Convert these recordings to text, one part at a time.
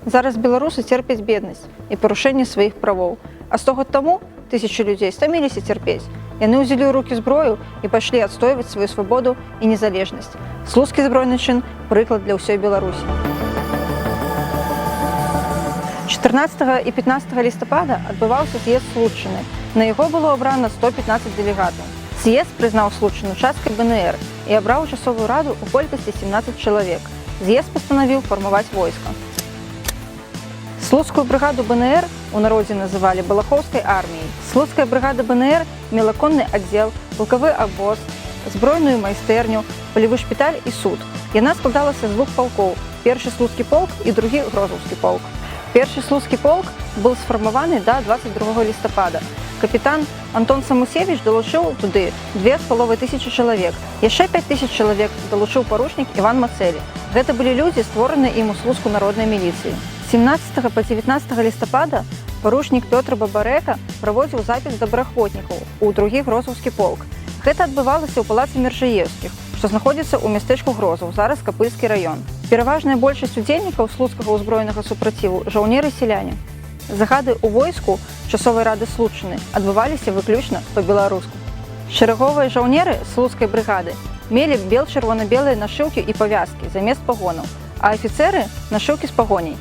Зараз беларусы церпяць беднасць і парушэнне сваіх правоў. А 100 год таму тысячы людзей стаміліся цярпець. Яны ўзялі ў рукі зброю і пайшлі адстойваць сваю свабоду і незалежнасць. Слуцкі збройны чын – прыклад для ўсёй Беларусі. 14 і 15 лістапада адбываўся з'езд Случчыны. На яго было абрана 115 дэлегатаў. З'езд прызнаў Случчыну часткай БНР і абраў часовую раду ў колькасці 17 чалавек. З'езд пастанавіў фармаваць войска. Слуцкую брыгаду БНР у народзе называлі Балахоўскай арміяй. Слуцкая брыгада БНР мела конны аддзел, палкавы абоз, збройную майстэрню, палявы шпіталь і суд. Яна складалася з двух палкоў – першы слуцкі полк і другі грозаўскі полк. Першы слуцкі полк быў сфармаваны да 22 лістапада. Капітан Антон Самусевіч далучыў туды 2500 чалавек. Яшчэ 5000 чалавек далучыў паручнік Іван Мацэлі. Гэта былі людзі, створаныя ім у Слуцку народнай міліцыі. 17 па 19 лістапада паручнік Пётр Бабарэка праводзіў запіс добраахвотнікаў у другі грозаўскі полк. Гэта адбывалася ў палацы Мержаеўскіх, што знаходзіцца ў мястэчку Грозаў, зараз Капыльскі раён. Пераважная большасць удзельнікаў слуцкага ўзброенага супраціву жаўнеры-селяне. Загады ў войску часовай рады Случчыны адбываліся выключна па-беларуску. Шэраговыя жаўнеры слуцкай брыгады мелі бел-чырвона-белыя нашыўкі і павязкі замест пагонаў, а афіцэры – нашыўкі з пагоняй.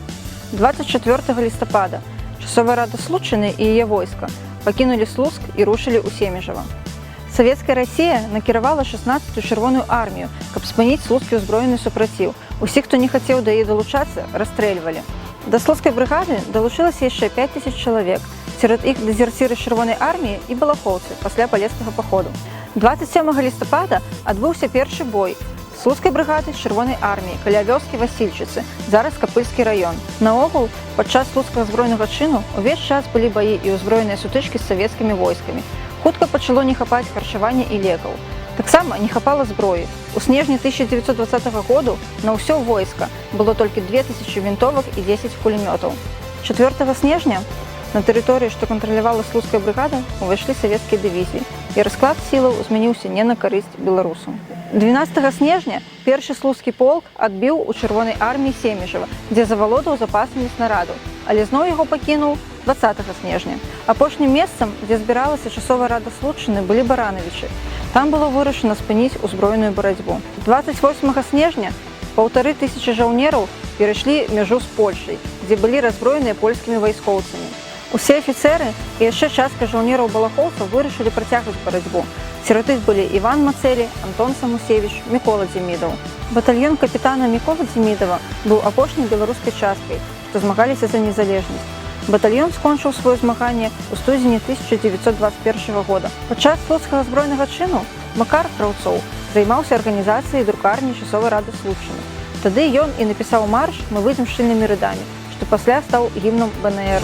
24 лістапада часовая рада Случчыны і яе войска пакінулі Слуцк і рушылі ў Семежава. Савецкая Расія накіравала 16-ю чырвоную армію, каб спыніць слуцкі ўзброены супраціў. Усіх, хто не хацеў да яе далучацца, расстрэльвалі. Да слуцкай брыгады далучылася яшчэ 5000 чалавек. Сярод іх дэзерціры чырвонай арміі і балахоўцы пасля палескага паходу. 27 лістапада адбыўся першы бой слуцкай брыгады з чырвонай арміі каля вёскі Васільчыцы, зараз Капыльскі раён. Наогул, падчас слуцкага збройнага чыну увесь час былі баі і ўзброеныя сутычкі з савецкімі войскамі. Хутка пачало не хапаць харчавання і лекаў. Таксама не хапала зброі. У снежні 1920 году на ўсё войска было толькі 2000 вінтовак і 10 кулемётаў. 4 снежня на тэрыторыі, што кантралявала слуцкая брыгада, увайшлі савецкія дывізіі, і расклад сілаў змяніўся не на карысць беларусаў. 12 снежня першы слуцкі полк адбіў у чырвонай арміі Семежава, дзе завалодаў запасамі снарадаў, але зноў яго пакінуў 20 снежня. Апошнім месцам, дзе збіралася часовая рада Случчыны, былі Баранавічы. Там было вырашана спыніць узброеную барацьбу. 28 снежня 1500 жаўнераў перайшлі мяжу з Польшай, дзе былі раззброеныя польскімі вайскоўцамі. Усе афіцэры і яшчэ частка жаўнераў-балахоўцаў вырашылі працягваць барацьбу. Сярод іх былі Іван Мацэлі, Антон Самусевіч, Мікола Дзімідаў. Батальён капітана Міколы Дзімідава быў апошняй беларускай часткай, што змагаліся за незалежнасць. Батальён скончыў сваё змаганне ў студзені 1921 года. Падчас слуцкага збройнага чыну Макар Краўцоў займаўся арганізацыяй друкарні часовай рады Случчыны. Тады ён і напісаў марш «Мы выйдзем шчыльнымі рядамі», што пасля стаў гімнам БНР.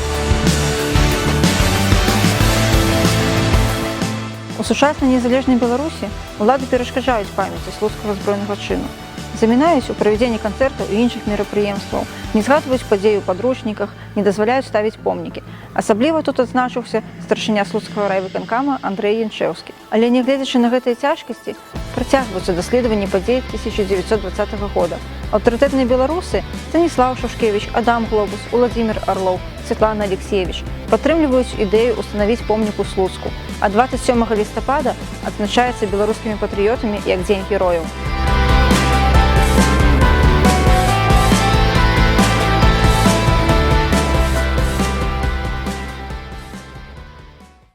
У сучаснай незалежнай Беларусі улады перашкаджаюць памяці слуцкага збройнага чыну. Замінаюць у правядзенні канцэртаў і іншых мерапрыемстваў, не згадваюць падзеі ў падручніках, не дазваляюць ставіць помнікі. Асабліва тут адзначыўся старшыня слуцкага райвыканкама Андрэй Янчэўскі. Але нягледзячы на гэтыя цяжкасці, працягваюцца даследаванні падзей 1920 года. Аўтарытэтныя беларусы Станіслаў Шушкевіч, Адам Глобус, Уладзімір Арлоў, Святлана Алексеевич падтрымліваюць ідэю ўстанавіць помнік у Слуцку, а 27 лістапада адзначаецца беларускімі патрыётамі як Дзень герояў.